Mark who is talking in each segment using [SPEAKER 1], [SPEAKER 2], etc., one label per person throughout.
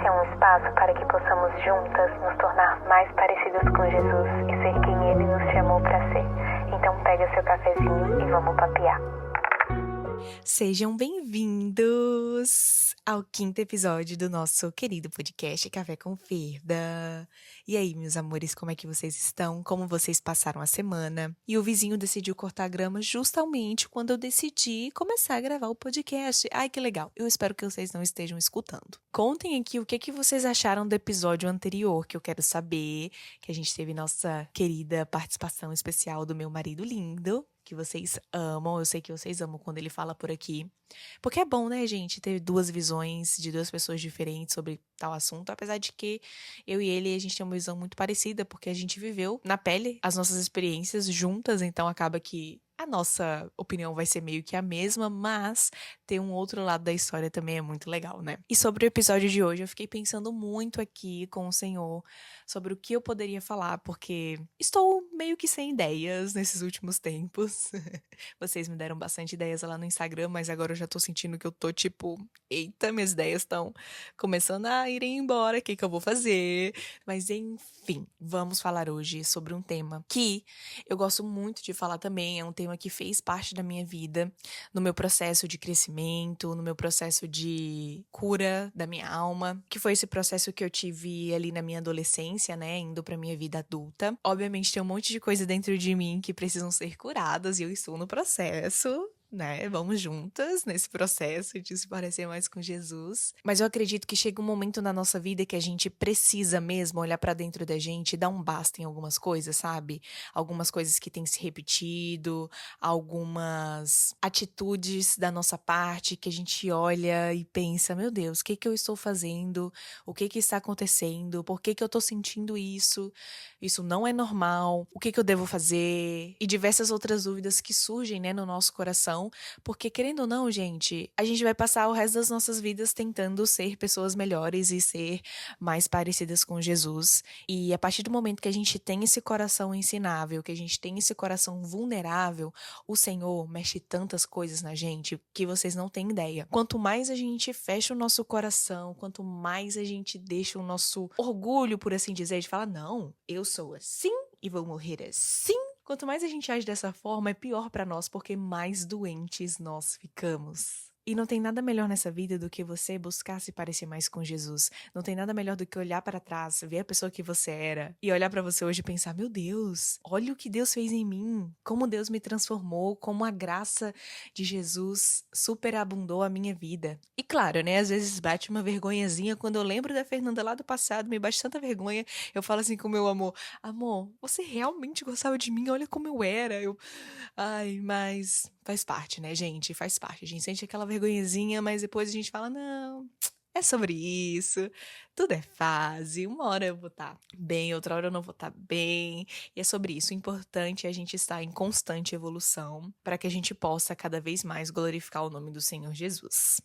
[SPEAKER 1] Esse é um espaço para que possamos juntas nos tornar mais parecidas com Jesus e ser quem Ele nos chamou para ser. Então pega seu cafezinho e vamos papear.
[SPEAKER 2] Sejam bem-vindos ao 5º episódio do nosso querido podcast Café com Ferda. E aí, meus amores, como é que vocês estão? Como vocês passaram a semana? E o vizinho decidiu cortar a grama justamente quando eu decidi começar a gravar o podcast. Ai, que legal. Eu espero que vocês não estejam escutando. Contem aqui o que vocês acharam do episódio anterior, que eu quero saber, que a gente teve nossa querida participação especial do meu marido lindo, que vocês amam, eu sei que vocês amam quando ele fala por aqui. Porque é bom, né, gente, ter duas visões de duas pessoas diferentes sobre tal assunto, apesar de que eu e ele, a gente tem uma visão muito parecida, porque a gente viveu na pele as nossas experiências juntas, então acaba que a nossa opinião vai ser meio que a mesma, mas ter um outro lado da história também é muito legal, né? E sobre o episódio de hoje, eu fiquei pensando muito aqui com o Senhor sobre o que eu poderia falar, porque estou meio que sem ideias nesses últimos tempos. Vocês me deram bastante ideias lá no Instagram, mas agora eu já tô sentindo que eu tô tipo, eita, minhas ideias estão começando a irem embora, o que eu vou fazer? Mas enfim, vamos falar hoje sobre um tema que eu gosto muito de falar também, é um tema que fez parte da minha vida, no meu processo de crescimento, no meu processo de cura da minha alma, que foi esse processo que eu tive ali na minha adolescência, né, indo pra minha vida adulta. Obviamente tem um monte de coisa dentro de mim que precisam ser curadas e eu estou no processo, né? Vamos juntas nesse processo de se parecer mais com Jesus. Mas eu acredito que chega um momento na nossa vida que a gente precisa mesmo olhar pra dentro da gente e dar um basta em algumas coisas, sabe? Algumas coisas que têm se repetido, algumas atitudes da nossa parte que a gente olha e pensa, meu Deus, o que eu estou fazendo? O que está acontecendo? Por que eu tô sentindo isso? Isso não é normal. O que eu devo fazer? E diversas outras dúvidas que surgem, né, no nosso coração. Porque, querendo ou não, gente, a gente vai passar o resto das nossas vidas tentando ser pessoas melhores e ser mais parecidas com Jesus. E a partir do momento que a gente tem esse coração ensinável, que a gente tem esse coração vulnerável, o Senhor mexe tantas coisas na gente que vocês não têm ideia. Quanto mais a gente fecha o nosso coração, quanto mais a gente deixa o nosso orgulho, por assim dizer, de falar, não, eu sou assim e vou morrer assim. Quanto mais a gente age dessa forma, é pior pra nós, porque mais doentes nós ficamos. E não tem nada melhor nessa vida do que você buscar se parecer mais com Jesus. Não tem nada melhor do que olhar para trás, ver a pessoa que você era e olhar pra você hoje e pensar, meu Deus, olha o que Deus fez em mim, como Deus me transformou, como a graça de Jesus superabundou a minha vida. E claro, né, às vezes bate uma vergonhazinha quando eu lembro da Fernanda lá do passado, me bate tanta vergonha, eu falo assim com o meu amor, amor, você realmente gostava de mim? Olha como eu era. Ai, mas faz parte, né, gente? Faz parte. A gente sente aquela vergonhazinha, mas depois a gente fala, não, é sobre isso. Tudo é fase. Uma hora eu vou estar bem, outra hora eu não vou estar bem. E é sobre isso. O importante é a gente estar em constante evolução para que a gente possa cada vez mais glorificar o nome do Senhor Jesus.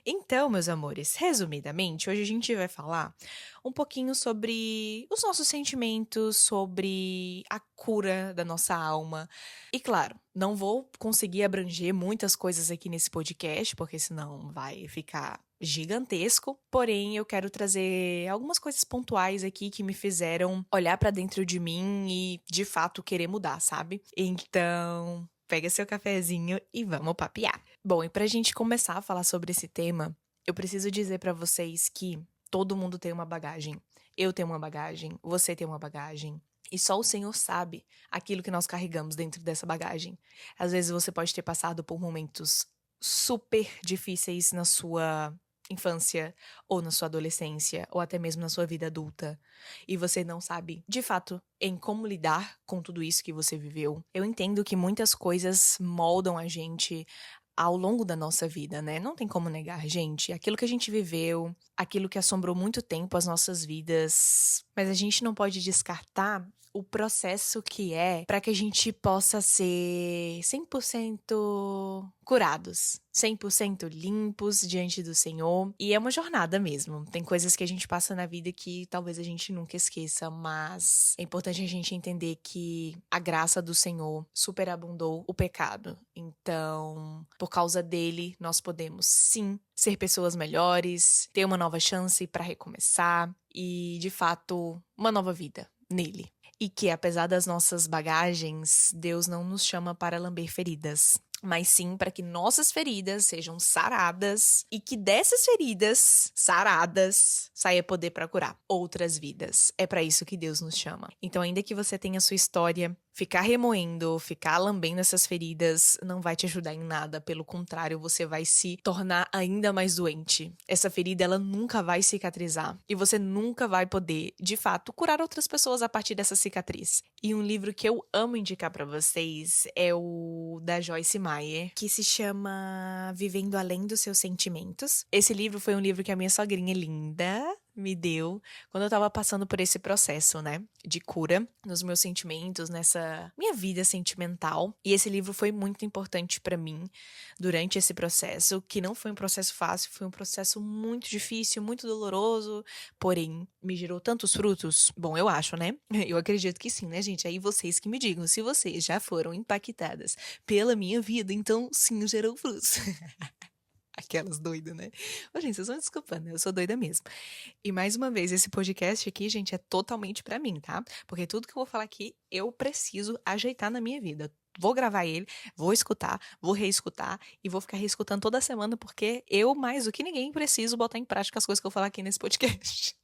[SPEAKER 2] Então, meus amores, resumidamente, hoje a gente vai falar um pouquinho sobre os nossos sentimentos, sobre a cura da nossa alma. E claro, não vou conseguir abranger muitas coisas aqui nesse podcast, porque senão vai ficar gigantesco. Porém, eu quero trazer algumas coisas pontuais aqui que me fizeram olhar pra dentro de mim e, de fato, querer mudar, sabe? Então, pega seu cafezinho e vamos papear. Bom, e pra gente começar a falar sobre esse tema, eu preciso dizer pra vocês que todo mundo tem uma bagagem. Eu tenho uma bagagem, você tem uma bagagem. E só o Senhor sabe aquilo que nós carregamos dentro dessa bagagem. Às vezes você pode ter passado por momentos super difíceis na sua infância, ou na sua adolescência, ou até mesmo na sua vida adulta, e você não sabe, de fato, em como lidar com tudo isso que você viveu. Eu entendo que muitas coisas moldam a gente ao longo da nossa vida, né? Não tem como negar, gente. Aquilo que a gente viveu, aquilo que assombrou muito tempo as nossas vidas. Mas a gente não pode descartar o processo que é para que a gente possa ser 100% curados, 100% limpos diante do Senhor. E é uma jornada mesmo. Tem coisas que a gente passa na vida que talvez a gente nunca esqueça, mas é importante a gente entender que a graça do Senhor superabundou o pecado. Então, por causa dele, nós podemos sim ser pessoas melhores, ter uma nova chance para recomeçar e, de fato, uma nova vida nele. E que, apesar das nossas bagagens, Deus não nos chama para lamber feridas, mas sim para que nossas feridas sejam saradas e que dessas feridas saradas saia poder para curar outras vidas. É para isso que Deus nos chama. Então, ainda que você tenha sua história, ficar remoendo, ficar lambendo essas feridas não vai te ajudar em nada. Pelo contrário, você vai se tornar ainda mais doente. Essa ferida, ela nunca vai cicatrizar. E você nunca vai poder, de fato, curar outras pessoas a partir dessa cicatriz. E um livro que eu amo indicar para vocês é o da Joyce Meyer, que se chama Vivendo Além dos Seus Sentimentos. Esse livro foi um livro que a minha sogrinha linda me deu quando eu tava passando por esse processo, né, de cura nos meus sentimentos, nessa minha vida sentimental. E esse livro foi muito importante pra mim durante esse processo, que não foi um processo fácil, foi um processo muito difícil, muito doloroso, porém me gerou tantos frutos. Bom, eu acho, né? Eu acredito que sim, né, gente? Aí vocês que me digam se vocês já foram impactadas pela minha vida, então sim, gerou frutos. Aquelas doidas, né? Ô, gente, vocês vão desculpando, né? Eu sou doida mesmo. E mais uma vez, esse podcast aqui, gente, é totalmente pra mim, tá? Porque tudo que eu vou falar aqui, eu preciso ajeitar na minha vida. Vou gravar ele, vou escutar, vou reescutar e vou ficar reescutando toda semana, porque eu, mais do que ninguém, preciso botar em prática as coisas que eu falar aqui nesse podcast.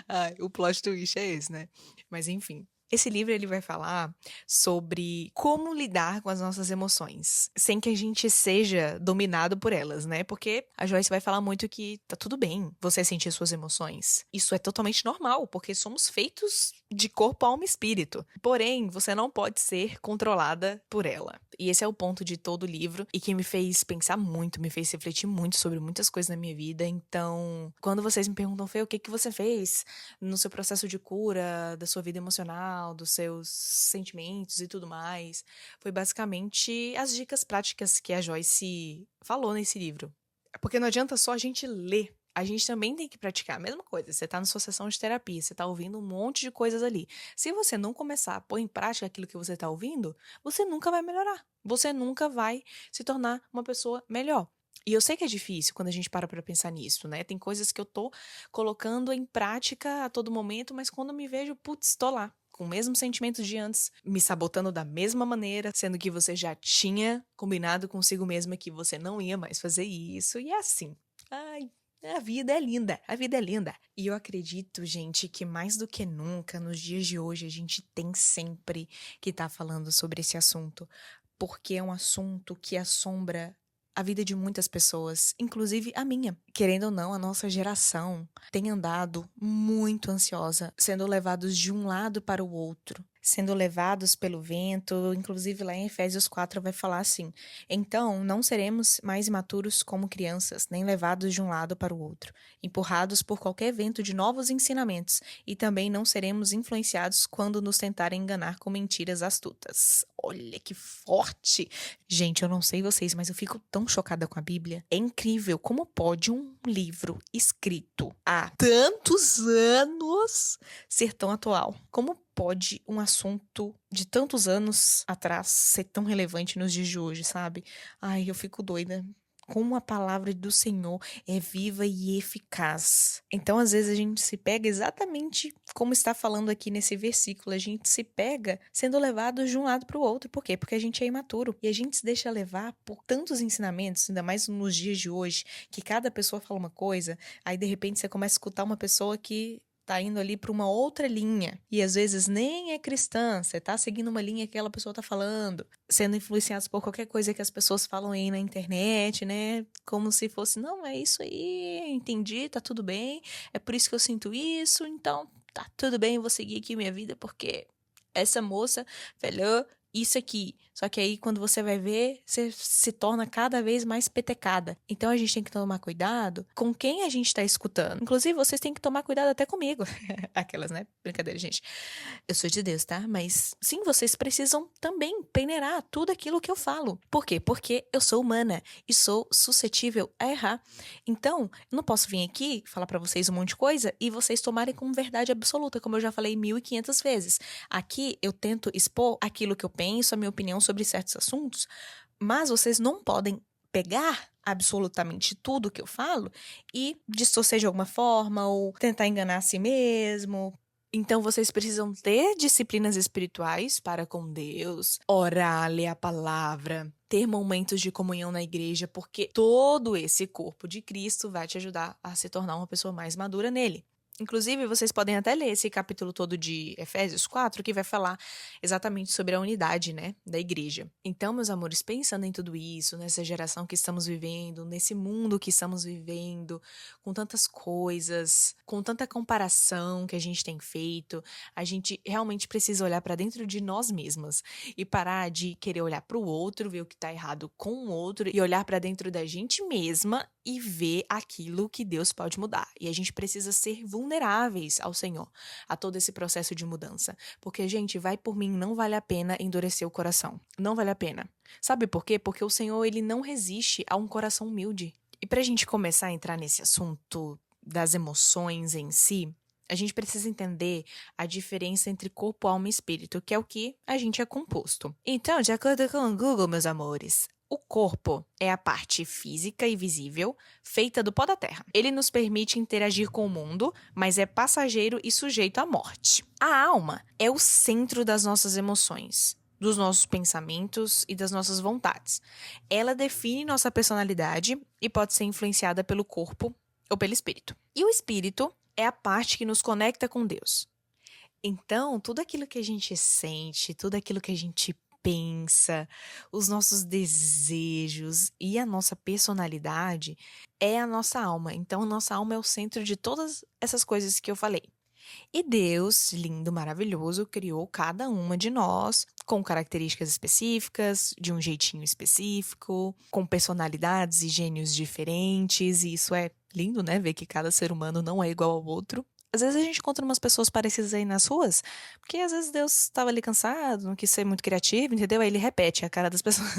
[SPEAKER 2] Ai, o plot twist é esse, né? Mas enfim. Esse livro, ele vai falar sobre como lidar com as nossas emoções, sem que a gente seja dominado por elas, né? Porque a Joyce vai falar muito que tá tudo bem você sentir suas emoções. Isso é totalmente normal, porque somos feitos de corpo, alma e espírito. Porém, você não pode ser controlada por ela. E esse é o ponto de todo o livro e que me fez pensar muito, me fez refletir muito sobre muitas coisas na minha vida. Então, quando vocês me perguntam, Fê, o que que você fez no seu processo de cura, da sua vida emocional, dos seus sentimentos e tudo mais, foi basicamente as dicas práticas que a Joyce falou nesse livro. Porque não adianta só a gente ler. A gente também tem que praticar a mesma coisa. Você tá na sua sessão de terapia, você tá ouvindo um monte de coisas ali. Se você não começar a pôr em prática aquilo que você tá ouvindo, você nunca vai melhorar. Você nunca vai se tornar uma pessoa melhor. E eu sei que é difícil quando a gente para pra pensar nisso, né? Tem coisas que eu tô colocando em prática a todo momento, mas quando eu me vejo, putz, tô lá, com o mesmo sentimento de antes, me sabotando da mesma maneira, sendo que você já tinha combinado consigo mesma que você não ia mais fazer isso, e é assim. Ai, a vida é linda, a vida é linda. E eu acredito, gente, que mais do que nunca, nos dias de hoje, a gente tem sempre que estar falando sobre esse assunto, porque é um assunto que assombra a vida de muitas pessoas, inclusive a minha. Querendo ou não, a nossa geração tem andado muito ansiosa, sendo levados de um lado para o outro, sendo levados pelo vento. Inclusive lá em Efésios 4 vai falar assim: então não seremos mais imaturos como crianças, nem levados de um lado para o outro, empurrados por qualquer vento de novos ensinamentos, e também não seremos influenciados quando nos tentarem enganar com mentiras astutas. Olha que forte! Gente, eu não sei vocês, mas eu fico tão chocada com a Bíblia. É incrível como pode um livro escrito há tantos anos ser tão atual. Como pode um assunto de tantos anos atrás ser tão relevante nos dias de hoje, sabe? Ai, eu fico doida. Como a palavra do Senhor é viva e eficaz. Então, às vezes, a gente se pega exatamente como está falando aqui nesse versículo. A gente se pega sendo levado de um lado para o outro. Por quê? Porque a gente é imaturo. E a gente se deixa levar por tantos ensinamentos, ainda mais nos dias de hoje, que cada pessoa fala uma coisa, aí de repente você começa a escutar uma pessoa que tá indo ali para uma outra linha. E às vezes nem é cristã, você tá seguindo uma linha que aquela pessoa tá falando, sendo influenciados por qualquer coisa que as pessoas falam aí na internet, né? Como se fosse, não, é isso aí, entendi, tá tudo bem, é por isso que eu sinto isso, então tá tudo bem, eu vou seguir aqui minha vida porque essa moça falou isso aqui. Só que aí, quando você vai ver, você se torna cada vez mais petecada. Então, a gente tem que tomar cuidado com quem a gente tá escutando. Inclusive, vocês têm que tomar cuidado até comigo. Aquelas, né? Brincadeira, gente. Eu sou de Deus, tá? Mas, sim, vocês precisam também peneirar tudo aquilo que eu falo. Por quê? Porque eu sou humana e sou suscetível a errar. Então, eu não posso vir aqui falar pra vocês um monte de coisa e vocês tomarem como verdade absoluta, como eu já falei 1500 vezes. Aqui, eu tento expor aquilo que eu penso, a minha opinião sobre certos assuntos, mas vocês não podem pegar absolutamente tudo que eu falo e distorcer de alguma forma ou tentar enganar a si mesmo. Então, vocês precisam ter disciplinas espirituais para com Deus, orar, ler a palavra, ter momentos de comunhão na igreja, porque todo esse corpo de Cristo vai te ajudar a se tornar uma pessoa mais madura nele. Inclusive, vocês podem até ler esse capítulo todo de Efésios 4, que vai falar exatamente sobre a unidade, né, da igreja. Então, meus amores, pensando em tudo isso, nessa geração que estamos vivendo, nesse mundo que estamos vivendo, com tantas coisas, com tanta comparação que a gente tem feito, a gente realmente precisa olhar para dentro de nós mesmas e parar de querer olhar para o outro, ver o que está errado com o outro e olhar para dentro da gente mesma e ver aquilo que Deus pode mudar. E a gente precisa ser vulneráveis ao Senhor, a todo esse processo de mudança. Porque, gente, vai por mim, não vale a pena endurecer o coração. Não vale a pena. Sabe por quê? Porque o Senhor, ele não resiste a um coração humilde. E pra gente começar a entrar nesse assunto das emoções em si, a gente precisa entender a diferença entre corpo, alma e espírito, que é o que a gente é composto. Então, de acordo com o Google, meus amores, o corpo é a parte física e visível, feita do pó da terra. Ele nos permite interagir com o mundo, mas é passageiro e sujeito à morte. A alma é o centro das nossas emoções, dos nossos pensamentos e das nossas vontades. Ela define nossa personalidade e pode ser influenciada pelo corpo ou pelo espírito. E o espírito é a parte que nos conecta com Deus. Então, tudo aquilo que a gente sente, tudo aquilo que a gente pensa, os nossos desejos e a nossa personalidade é a nossa alma. Então, a nossa alma é o centro de todas essas coisas que eu falei. E Deus, lindo, maravilhoso, criou cada uma de nós com características específicas, de um jeitinho específico, com personalidades e gênios diferentes. E isso é lindo, né? Ver que cada ser humano não é igual ao outro. Às vezes a gente encontra umas pessoas parecidas aí nas ruas, porque às vezes Deus estava ali cansado, não quis ser muito criativo, entendeu? Aí ele repete a cara das pessoas.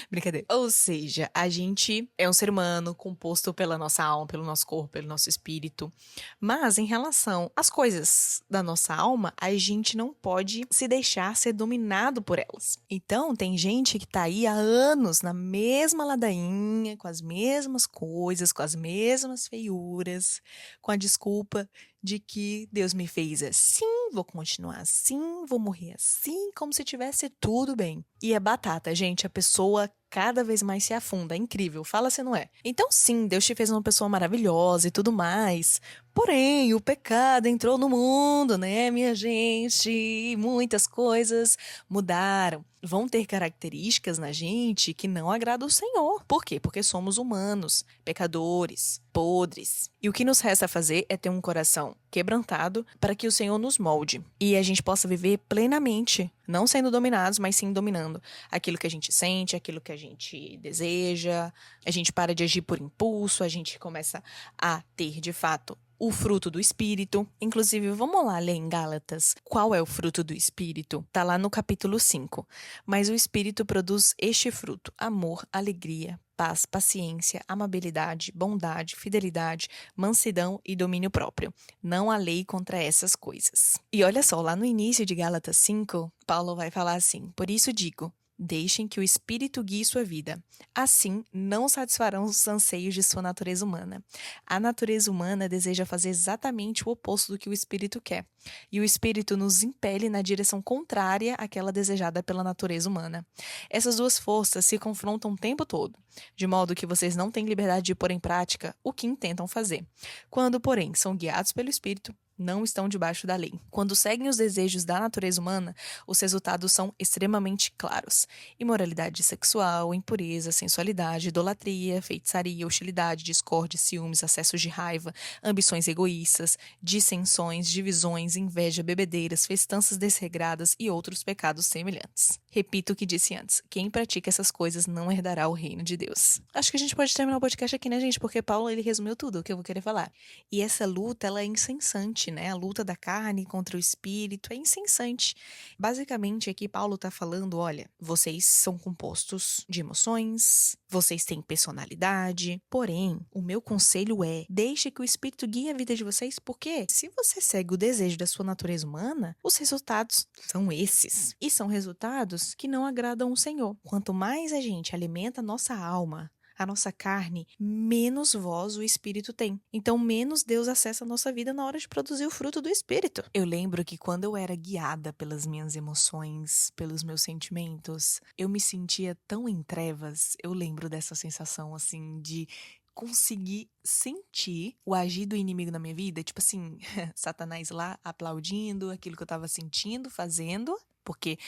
[SPEAKER 2] Brincadeira. Ou seja, a gente é um ser humano composto pela nossa alma, pelo nosso corpo, pelo nosso espírito. Mas em relação às coisas da nossa alma, a gente não pode se deixar ser dominado por elas. Então, tem gente que tá aí há anos na mesma ladainha, com as mesmas coisas, com as mesmas feiuras, com a desculpa de que Deus me fez assim, vou continuar assim, vou morrer assim, como se tivesse tudo bem. E é batata, gente, a pessoa cada vez mais se afunda, é incrível, fala se não é. Então sim, Deus te fez uma pessoa maravilhosa e tudo mais, porém, o pecado entrou no mundo, né, minha gente, e muitas coisas mudaram. Vão ter características na gente que não agradam o Senhor. Por quê? Porque somos humanos, pecadores, podres. E o que nos resta fazer é ter um coração quebrantado para que o Senhor nos molde e a gente possa viver plenamente, não sendo dominados, mas sim dominando aquilo que a gente sente, aquilo que a gente deseja. A gente para de agir por impulso, a gente começa a ter, de fato, o fruto do Espírito. Inclusive, vamos lá ler em Gálatas qual é o fruto do Espírito. Tá lá no capítulo 5. Mas o Espírito produz este fruto: amor, alegria, paz, paciência, amabilidade, bondade, fidelidade, mansidão e domínio próprio. Não há lei contra essas coisas. E olha só, lá no início de Gálatas 5, Paulo vai falar assim: por isso digo, deixem que o Espírito guie sua vida. Assim, não satisfarão os anseios de sua natureza humana. A natureza humana deseja fazer exatamente o oposto do que o Espírito quer. E o Espírito nos impele na direção contrária àquela desejada pela natureza humana. Essas duas forças se confrontam o tempo todo, de modo que vocês não têm liberdade de pôr em prática o que intentam fazer. Quando, porém, são guiados pelo Espírito, não estão debaixo da lei. Quando seguem os desejos da natureza humana, os resultados são extremamente claros: imoralidade sexual, impureza, sensualidade, idolatria, feitiçaria, hostilidade, discórdia, ciúmes, acessos de raiva, ambições egoístas, dissensões, divisões, inveja, bebedeiras, festanças desregradas e outros pecados semelhantes. Repito o que disse antes: quem pratica essas coisas não herdará o reino de Deus. Acho que a gente pode terminar o podcast aqui, né, gente? Porque Paulo, ele resumiu tudo o que eu vou querer falar. E essa luta, ela é incessante, né? A luta da carne contra o espírito é incessante. Basicamente, aqui Paulo tá falando, olha, vocês são compostos de emoções, vocês têm personalidade, porém, o meu conselho é, deixe que o espírito guie a vida de vocês, porque se você segue o desejo da sua natureza humana, os resultados são esses. E são resultados que não agradam o Senhor. Quanto mais a gente alimenta a nossa alma, a nossa carne, menos voz o Espírito tem. Então, menos Deus acessa a nossa vida na hora de produzir o fruto do Espírito. Eu lembro que quando eu era guiada pelas minhas emoções, pelos meus sentimentos, eu me sentia tão em trevas. Eu lembro dessa sensação, assim, de conseguir sentir o agir do inimigo na minha vida. Tipo assim, Satanás lá aplaudindo aquilo que eu tava sentindo, fazendo. Porque,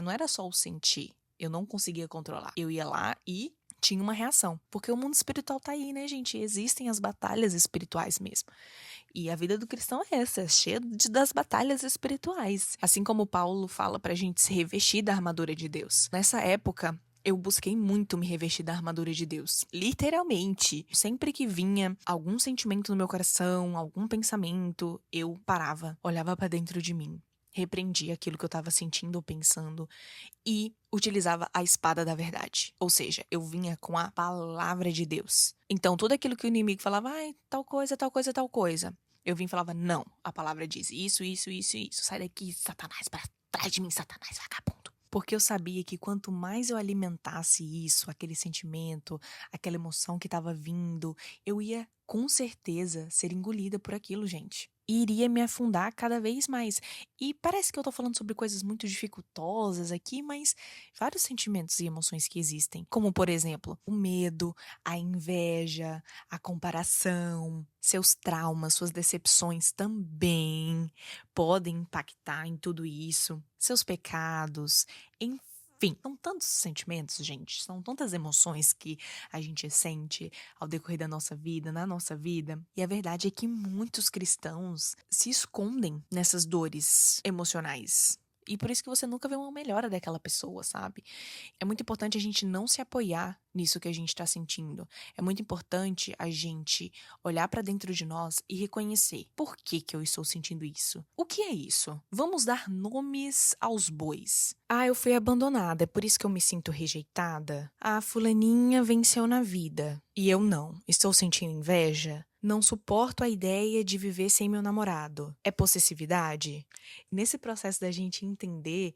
[SPEAKER 2] não era só o sentir. Eu não conseguia controlar. Eu ia lá e tinha uma reação. Porque o mundo espiritual tá aí, né, gente? Existem as batalhas espirituais mesmo. E a vida do cristão é essa, é cheia das batalhas espirituais. Assim como Paulo fala pra gente se revestir da armadura de Deus. Nessa época, eu busquei muito me revestir da armadura de Deus. Literalmente. Sempre que vinha algum sentimento no meu coração, algum pensamento, eu parava, olhava pra dentro de mim, repreendia aquilo que eu estava sentindo ou pensando e utilizava a espada da verdade. Ou seja, eu vinha com a palavra de Deus. Então, tudo aquilo que o inimigo falava, tal coisa, tal coisa, tal coisa, eu vim e falava, não, a palavra diz isso, isso, isso, isso. Sai daqui, Satanás, para trás de mim, Satanás, vagabundo. Porque eu sabia que quanto mais eu alimentasse isso, aquele sentimento, aquela emoção que estava vindo, eu ia, com certeza, ser engolida por aquilo, gente. E iria me afundar cada vez mais. E parece que eu tô falando sobre coisas muito dificultosas aqui, mas vários sentimentos e emoções que existem. Como, por exemplo, o medo, a inveja, a comparação, seus traumas, suas decepções também podem impactar em tudo isso. Seus pecados, enfim, são tantos sentimentos, gente, são tantas emoções que a gente sente ao decorrer da nossa vida, na nossa vida. E a verdade é que muitos cristãos se escondem nessas dores emocionais. E por isso que você nunca vê uma melhora daquela pessoa, sabe? É muito importante a gente não se apoiar nisso que a gente tá sentindo. É muito importante a gente olhar pra dentro de nós e reconhecer por que eu estou sentindo isso. O que é isso? Vamos dar nomes aos bois. Eu fui abandonada, é por isso que eu me sinto rejeitada. Fulaninha venceu na vida e eu não. Estou sentindo inveja? Não suporto a ideia de viver sem meu namorado. É possessividade? Nesse processo da gente entender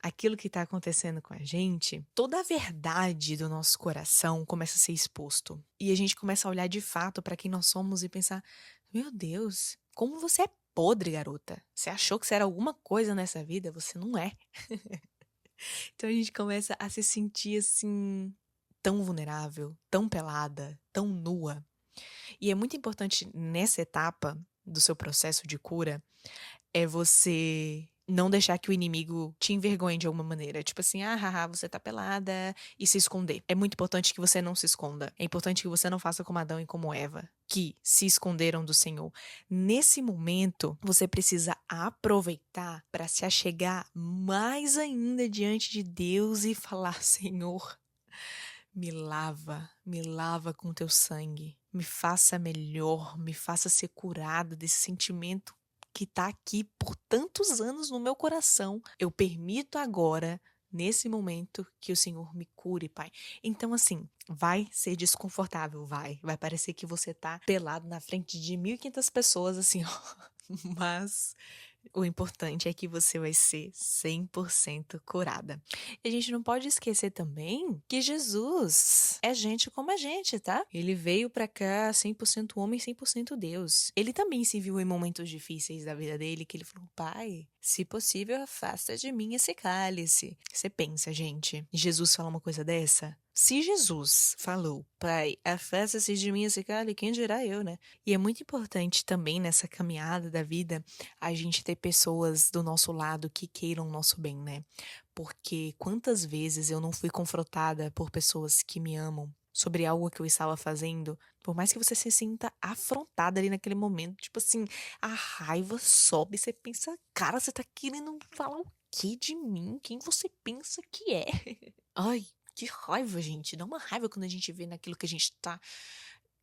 [SPEAKER 2] aquilo que está acontecendo com a gente, toda a verdade do nosso coração começa a ser exposto. E a gente começa a olhar de fato para quem nós somos e pensar, meu Deus, como você é podre, garota. Você achou que você era alguma coisa nessa vida? Você não é. Então a gente começa a se sentir assim, tão vulnerável, tão pelada, tão nua. E é muito importante nessa etapa do seu processo de cura, é você não deixar que o inimigo te envergonhe de alguma maneira. Tipo assim, você tá pelada, e se esconder. É muito importante que você não se esconda. É importante que você não faça como Adão e como Eva, que se esconderam do Senhor. Nesse momento, você precisa aproveitar para se achegar mais ainda diante de Deus e falar, Senhor, me lava com teu sangue. Me faça melhor, me faça ser curada desse sentimento que tá aqui por tantos anos no meu coração. Eu permito agora, nesse momento, que o Senhor me cure, Pai. Então, assim, vai ser desconfortável, vai parecer que você tá pelado na frente de 1.500 pessoas, assim, ó. Mas o importante é que você vai ser 100% curada. E a gente não pode esquecer também que Jesus é gente como a gente, tá? Ele veio pra cá 100% homem, 100% Deus. Ele também se viu em momentos difíceis da vida dele, que ele falou, Pai, se possível, afasta de mim esse cálice. Você pensa, gente, Jesus fala uma coisa dessa? Se Jesus falou, Pai, afasta-se de mim esse cálice, quem dirá eu, né? E é muito importante também nessa caminhada da vida a gente ter pessoas do nosso lado que queiram o nosso bem, né? Porque quantas vezes eu não fui confrontada por pessoas que me amam sobre algo que eu estava fazendo, por mais que você se sinta afrontada ali naquele momento, tipo assim, a raiva sobe, você pensa, cara, você tá querendo falar o quê de mim? Quem você pensa que é? Ai, que raiva, gente. Dá uma raiva quando a gente vê naquilo que a gente tá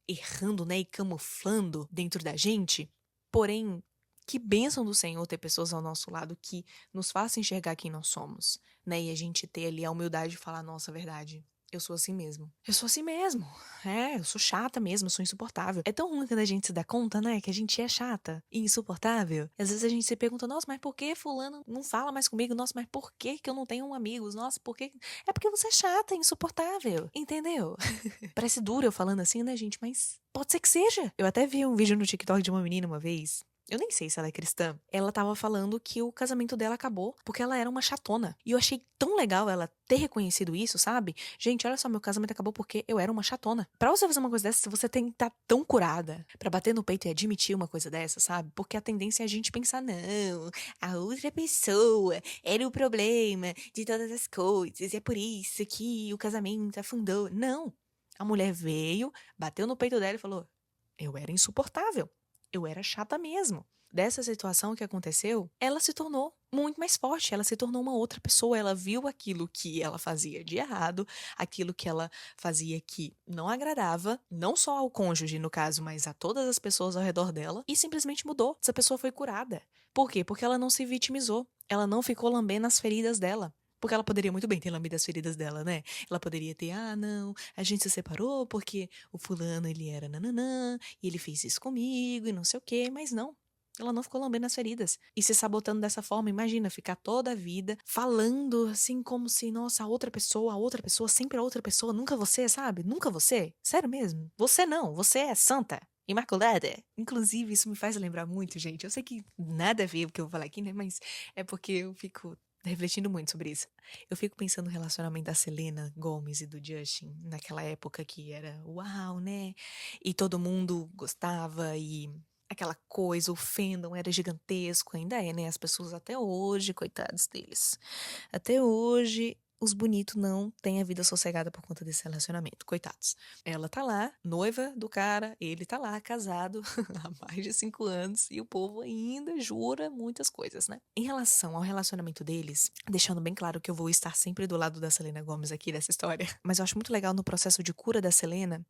[SPEAKER 2] errando, né, e camuflando dentro da gente. Porém, que bênção do Senhor ter pessoas ao nosso lado que nos façam enxergar quem nós somos, né? E a gente ter ali a humildade de falar, nossa, verdade. Eu sou assim mesmo. Eu sou assim mesmo. Eu sou chata mesmo, eu sou insuportável. É tão ruim quando a gente se dá conta, né, que a gente é chata e insuportável. E às vezes a gente se pergunta, nossa, mas por que fulano não fala mais comigo? Nossa, mas por que que eu não tenho amigos? Nossa, por que... É porque você é chata, insuportável, entendeu? Parece duro eu falando assim, né, gente? Mas pode ser que seja. Eu até vi um vídeo no TikTok de uma menina uma vez. Eu nem sei se ela é cristã. Ela tava falando que o casamento dela acabou porque ela era uma chatona. E eu achei tão legal ela ter reconhecido isso, sabe? Gente, olha só, meu casamento acabou porque eu era uma chatona. Pra você fazer uma coisa dessa, você tem que estar tão curada pra bater no peito e admitir uma coisa dessa, sabe? Porque a tendência é a gente pensar, não, a outra pessoa era o problema de todas as coisas. E é por isso que o casamento afundou. Não. A mulher veio, bateu no peito dela e falou: eu era insuportável. Eu era chata mesmo. Dessa situação que aconteceu, ela se tornou muito mais forte, ela se tornou uma outra pessoa, ela viu aquilo que ela fazia de errado, aquilo que ela fazia que não agradava, não só ao cônjuge, no caso, mas a todas as pessoas ao redor dela, e simplesmente mudou. Essa pessoa foi curada. Por quê? Porque ela não se vitimizou, ela não ficou lambendo as feridas dela. Porque ela poderia muito bem ter lambido as feridas dela, né? Ela poderia ter, não, a gente se separou porque o fulano, ele era nananã, e ele fez isso comigo, e não sei o quê, mas não. Ela não ficou lambendo as feridas e se sabotando dessa forma. Imagina, ficar toda a vida falando assim como se, nossa, a outra pessoa, sempre a outra pessoa, nunca você, sabe? Nunca você. Sério mesmo. Você não, você é santa. Imaculada. Inclusive, isso me faz lembrar muito, gente. Eu sei que nada a ver o que eu vou falar aqui, né? Mas é porque eu fico refletindo muito sobre isso. Eu fico pensando no relacionamento da Selena Gomez e do Justin, naquela época que era uau, né? E todo mundo gostava e aquela coisa, o fandom era gigantesco, ainda é, né? As pessoas até hoje, coitados deles. Até hoje, os bonitos não têm a vida sossegada por conta desse relacionamento, coitados. Ela tá lá, noiva do cara, ele tá lá, casado há mais de 5 anos, e o povo ainda jura muitas coisas, né? Em relação ao relacionamento deles, deixando bem claro que eu vou estar sempre do lado da Selena Gomez aqui dessa história, mas eu acho muito legal no processo de cura da Selena,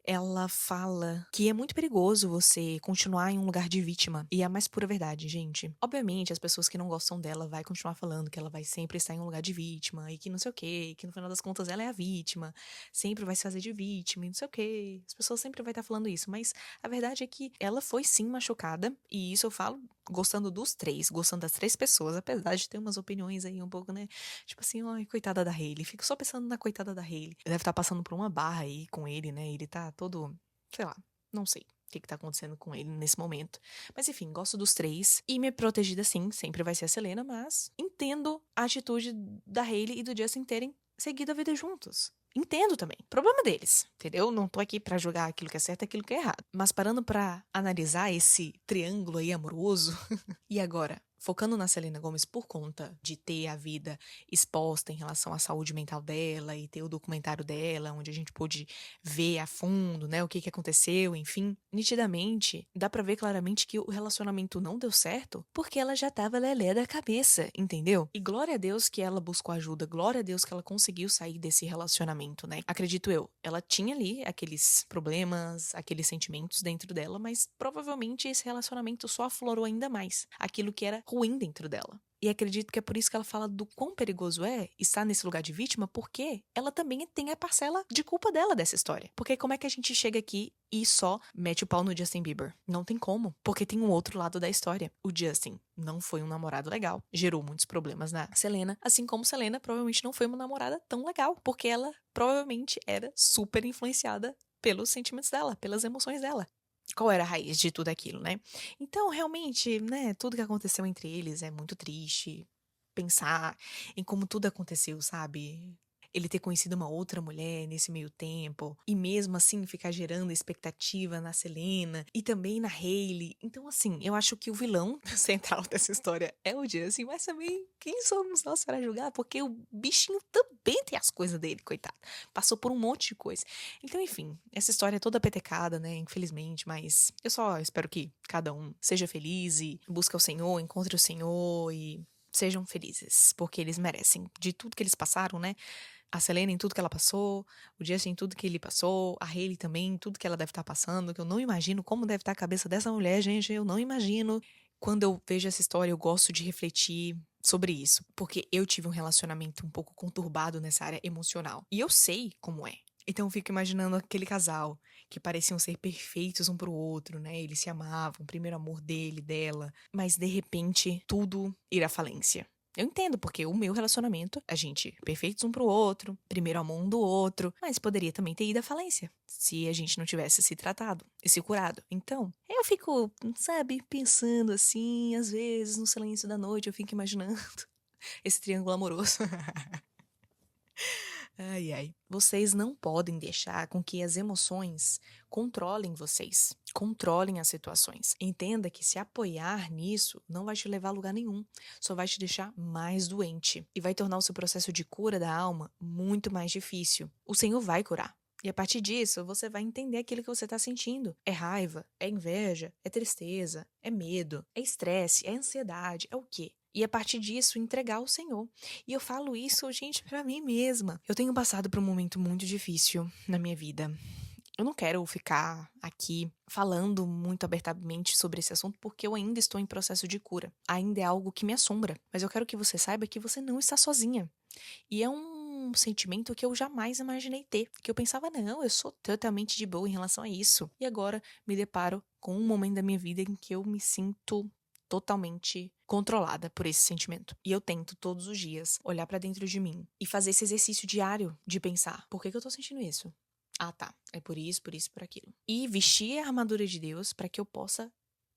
[SPEAKER 2] ela fala que é muito perigoso você continuar em um lugar de vítima. E é a mais pura verdade, gente. Obviamente, as pessoas que não gostam dela vai continuar falando que ela vai sempre estar em um lugar de vítima e que não sei o quê, que no final das contas ela é a vítima, sempre vai se fazer de vítima e não sei o quê. As pessoas sempre vai estar falando isso, mas a verdade é que ela foi sim machucada, e isso eu falo gostando dos três, gostando das três pessoas, apesar de ter umas opiniões aí um pouco, né? Tipo assim, ai, coitada da Hailey. Fico só pensando na coitada da Hailey. Deve estar passando por uma barra aí com ele, né? Ele tá todo, sei lá, não sei o que tá acontecendo com ele nesse momento. Mas enfim, gosto dos três. E minha protegida, sim, sempre vai ser a Selena, mas entendo a atitude da Hailey e do Justin terem seguido a vida juntos. Entendo também. Problema deles, entendeu? Não tô aqui pra julgar aquilo que é certo e aquilo que é errado. Mas parando pra analisar esse triângulo aí amoroso, e agora, focando na Selena Gomez por conta de ter a vida exposta em relação à saúde mental dela e ter o documentário dela, onde a gente pôde ver a fundo, né, o que aconteceu, enfim, nitidamente, dá pra ver claramente que o relacionamento não deu certo porque ela já tava lelé da cabeça, entendeu? E glória a Deus que ela buscou ajuda, glória a Deus que ela conseguiu sair desse relacionamento, né? Acredito eu, ela tinha ali aqueles problemas, aqueles sentimentos dentro dela, mas provavelmente esse relacionamento só aflorou ainda mais aquilo que era ruim dentro dela. E acredito que é por isso que ela fala do quão perigoso é estar nesse lugar de vítima, porque ela também tem a parcela de culpa dela dessa história. Porque como é que a gente chega aqui e só mete o pau no Justin Bieber? Não tem como, porque tem um outro lado da história. O Justin não foi um namorado legal, gerou muitos problemas na Selena, assim como Selena provavelmente não foi uma namorada tão legal, porque ela provavelmente era super influenciada pelos sentimentos dela, pelas emoções dela. Qual era a raiz de tudo aquilo, né? Então, realmente, né, tudo que aconteceu entre eles é muito triste pensar em como tudo aconteceu, sabe? ele ter conhecido uma outra mulher nesse meio tempo, e mesmo assim ficar gerando expectativa na Selena e também na Hailey. Então, assim, eu acho que o vilão central dessa história é o Justin, mas também quem somos nós para julgar? Porque o bichinho também tem as coisas dele, coitado. Passou por um monte de coisa. Então, enfim, essa história é toda petecada, né? Infelizmente, mas eu só espero que cada um seja feliz e busque o Senhor, encontre o Senhor e sejam felizes, porque eles merecem. De tudo que eles passaram, né? A Selena em tudo que ela passou, o Justin em tudo que ele passou, a Hailey também em tudo que ela deve estar passando, que eu não imagino como deve estar a cabeça dessa mulher, gente, eu não imagino. Quando eu vejo essa história, eu gosto de refletir sobre isso, porque eu tive um relacionamento um pouco conturbado nessa área emocional, e eu sei como é. Então eu fico imaginando aquele casal que pareciam ser perfeitos um pro outro, né? Eles se amavam, o primeiro amor dele, dela, mas de repente tudo ir à falência. Eu entendo, porque o meu relacionamento, a gente perfeitos um pro outro, primeiro amor um do outro, mas poderia também ter ido à falência, se a gente não tivesse se tratado e se curado. Então, eu fico, sabe, pensando assim, às vezes, no silêncio da noite, eu fico imaginando esse triângulo amoroso. Ai, ai. Vocês não podem deixar com que as emoções controlem vocês, controlem as situações. Entenda que se apoiar nisso não vai te levar a lugar nenhum, só vai te deixar mais doente e vai tornar o seu processo de cura da alma muito mais difícil. O Senhor vai curar. E a partir disso, você vai entender aquilo que você está sentindo. É raiva, é inveja, é tristeza, é medo, é estresse, é ansiedade, é o quê? E a partir disso, entregar ao Senhor. E eu falo isso, gente, pra mim mesma. Eu tenho passado por um momento muito difícil na minha vida. Eu não quero ficar aqui falando muito abertamente sobre esse assunto porque eu ainda estou em processo de cura. Ainda é algo que me assombra. Mas eu quero que você saiba que você não está sozinha. E é um sentimento que eu jamais imaginei ter. Que eu pensava, não, eu sou totalmente de boa em relação a isso. E agora me deparo com um momento da minha vida em que eu me sinto totalmente controlada por esse sentimento. E eu tento todos os dias olhar pra dentro de mim e fazer esse exercício diário de pensar, por que eu tô sentindo isso? Ah, tá, é por isso, por aquilo. E vestir a armadura de Deus para que eu possa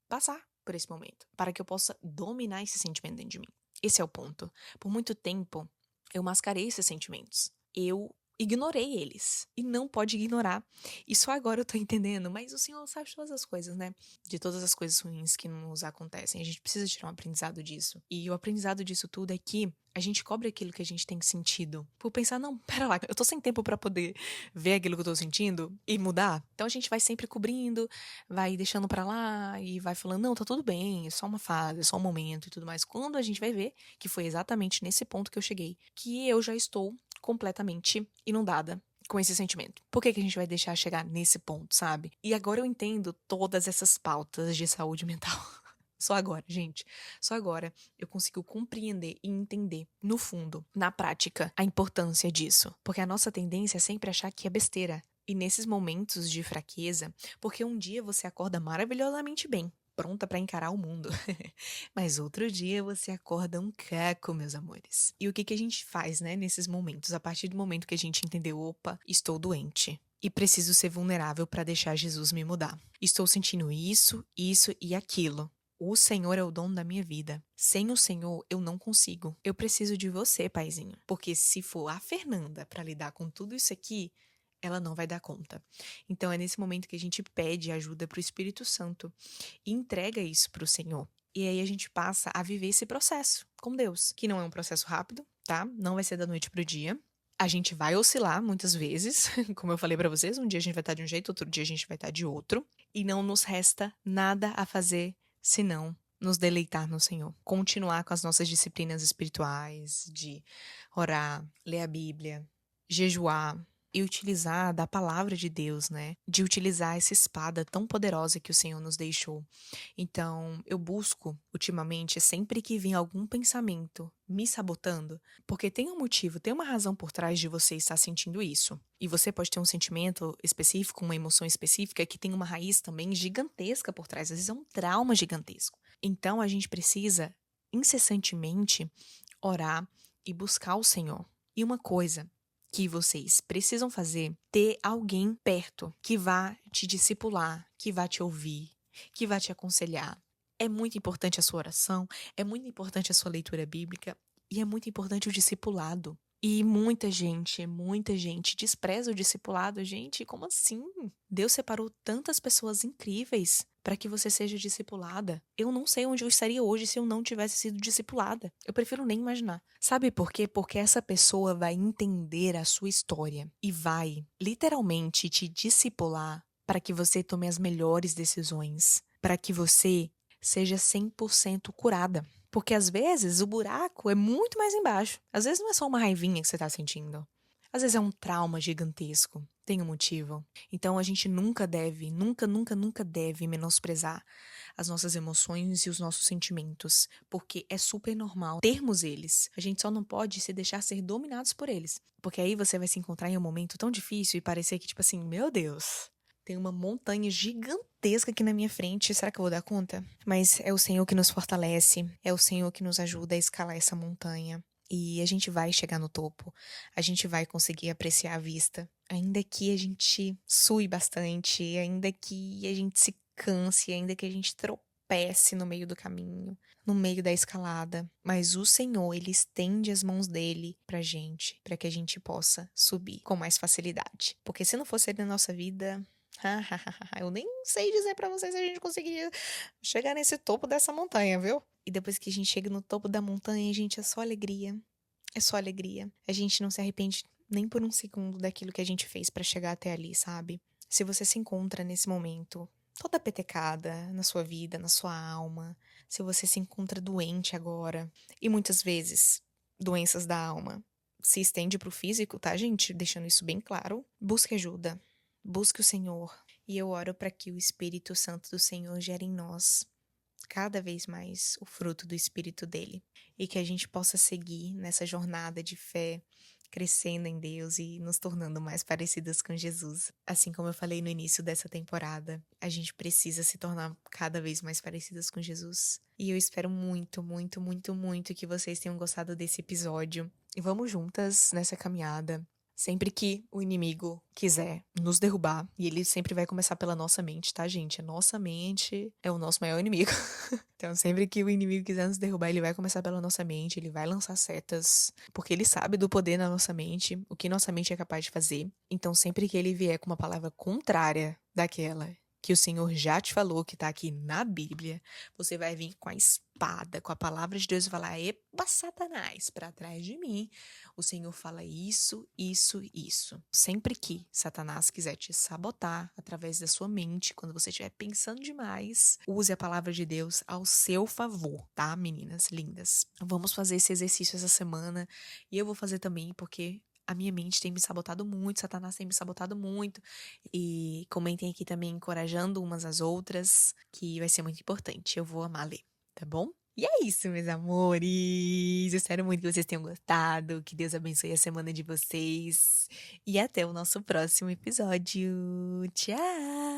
[SPEAKER 2] passar por esse momento, para que eu possa dominar esse sentimento dentro de mim. Esse é o ponto. Por muito tempo, eu mascarei esses sentimentos. Eu ignorei eles. E não pode ignorar. E só agora eu tô entendendo, mas o Senhor sabe de todas as coisas, né? De todas as coisas ruins que nos acontecem. A gente precisa tirar um aprendizado disso. E o aprendizado disso tudo é que a gente cobre aquilo que a gente tem sentido. Por pensar, não, pera lá, eu tô sem tempo pra poder ver aquilo que eu tô sentindo e mudar. Então a gente vai sempre cobrindo, vai deixando pra lá e vai falando, não, tá tudo bem, é só uma fase, é só um momento e tudo mais. Quando a gente vai ver que foi exatamente nesse ponto que eu cheguei, que eu já estou completamente inundada com esse sentimento. Por que a gente vai deixar chegar nesse ponto, sabe? E agora eu entendo todas essas pautas de saúde mental. Só agora, gente. Só agora eu consigo compreender e entender, no fundo, na prática, a importância disso. Porque a nossa tendência é sempre achar que é besteira. E nesses momentos de fraqueza, porque um dia você acorda maravilhosamente bem, pronta pra encarar o mundo. Mas outro dia você acorda um caco, meus amores. E o que a gente faz, né, nesses momentos? A partir do momento que a gente entendeu, opa, estou doente. E preciso ser vulnerável pra deixar Jesus me mudar. Estou sentindo isso e aquilo. O Senhor é o dono da minha vida. Sem o Senhor, eu não consigo. Eu preciso de você, paizinho. Porque se for a Fernanda pra lidar com tudo isso aqui, ela não vai dar conta. Então é nesse momento que a gente pede ajuda pro Espírito Santo e entrega isso pro Senhor. E aí a gente passa a viver esse processo com Deus, que não é um processo rápido, tá? Não vai ser da noite pro dia. A gente vai oscilar muitas vezes, como eu falei pra vocês, um dia a gente vai estar de um jeito, outro dia a gente vai estar de outro, e não nos resta nada a fazer senão nos deleitar no Senhor. Continuar com as nossas disciplinas espirituais, de orar, ler a Bíblia, jejuar, e utilizar da palavra de Deus, né? De utilizar essa espada tão poderosa que o Senhor nos deixou. Então, eu busco, ultimamente, sempre que vem algum pensamento me sabotando, porque tem um motivo, tem uma razão por trás de você estar sentindo isso. E você pode ter um sentimento específico, uma emoção específica que tem uma raiz também gigantesca por trás. Às vezes é um trauma gigantesco. Então, a gente precisa, incessantemente, orar e buscar o Senhor. E uma coisa que vocês precisam fazer, ter alguém perto que vá te discipular, que vá te ouvir, que vá te aconselhar. É muito importante a sua oração, é muito importante a sua leitura bíblica e é muito importante o discipulado. E muita gente despreza o discipulado. Gente, como assim? Deus separou tantas pessoas incríveis para que você seja discipulada. Eu não sei onde eu estaria hoje se eu não tivesse sido discipulada. Eu prefiro nem imaginar. Sabe por quê? Porque essa pessoa vai entender a sua história e vai literalmente te discipular para que você tome as melhores decisões, para que você seja 100% curada. Porque às vezes o buraco é muito mais embaixo. Às vezes não é só uma raivinha que você tá sentindo. Às vezes é um trauma gigantesco. Tem um motivo. Então a gente nunca deve, nunca deve menosprezar as nossas emoções e os nossos sentimentos. Porque é super normal termos eles. A gente só não pode se deixar ser dominados por eles. Porque aí você vai se encontrar em um momento tão difícil e parecer que, tipo assim, meu Deus, tem uma montanha gigantesca aqui na minha frente. Será que eu vou dar conta? Mas é o Senhor que nos fortalece. É o Senhor que nos ajuda a escalar essa montanha. E a gente vai chegar no topo. A gente vai conseguir apreciar a vista. Ainda que a gente sue bastante. Ainda que a gente se canse. Ainda que a gente tropece no meio do caminho. No meio da escalada. Mas o Senhor, Ele estende as mãos dele pra gente. Pra que a gente possa subir com mais facilidade. Porque se não fosse Ele na nossa vida... Eu nem sei dizer pra vocês se a gente conseguiria chegar nesse topo dessa montanha, viu? E depois que a gente chega no topo da montanha, gente, é só alegria. É só alegria. A gente não se arrepende nem por um segundo daquilo que a gente fez pra chegar até ali, sabe? Se você se encontra nesse momento toda petecada na sua vida, na sua alma, se você se encontra doente agora, e muitas vezes doenças da alma se estende pro físico, tá, gente? Deixando isso bem claro. Busque ajuda. Busque o Senhor, e eu oro para que o Espírito Santo do Senhor gere em nós cada vez mais o fruto do Espírito dele, e que a gente possa seguir nessa jornada de fé, crescendo em Deus e nos tornando mais parecidas com Jesus. Assim como eu falei no início dessa temporada, a gente precisa se tornar cada vez mais parecidas com Jesus. E eu espero muito que vocês tenham gostado desse episódio. E vamos juntas nessa caminhada. Sempre que o inimigo quiser nos derrubar, e ele sempre vai começar pela nossa mente, tá, gente? A nossa mente é o nosso maior inimigo. Então, sempre que o inimigo quiser nos derrubar, ele vai começar pela nossa mente, ele vai lançar setas, porque ele sabe do poder na nossa mente, o que nossa mente é capaz de fazer. Então, sempre que ele vier com uma palavra contrária daquela que o Senhor já te falou, que tá aqui na Bíblia, você vai vir com a espada, com a palavra de Deus e falar: epa, Satanás, pra trás de mim. O Senhor fala isso. Sempre que Satanás quiser te sabotar através da sua mente, quando você estiver pensando demais, use a palavra de Deus ao seu favor, tá, meninas lindas? Vamos fazer esse exercício essa semana, e eu vou fazer também, porque a minha mente tem me sabotado muito, Satanás tem me sabotado muito. E comentem aqui também, encorajando umas às outras, que vai ser muito importante. Eu vou amar ler, tá bom? E é isso, meus amores. Eu espero muito que vocês tenham gostado. Que Deus abençoe a semana de vocês. E até o nosso próximo episódio. Tchau!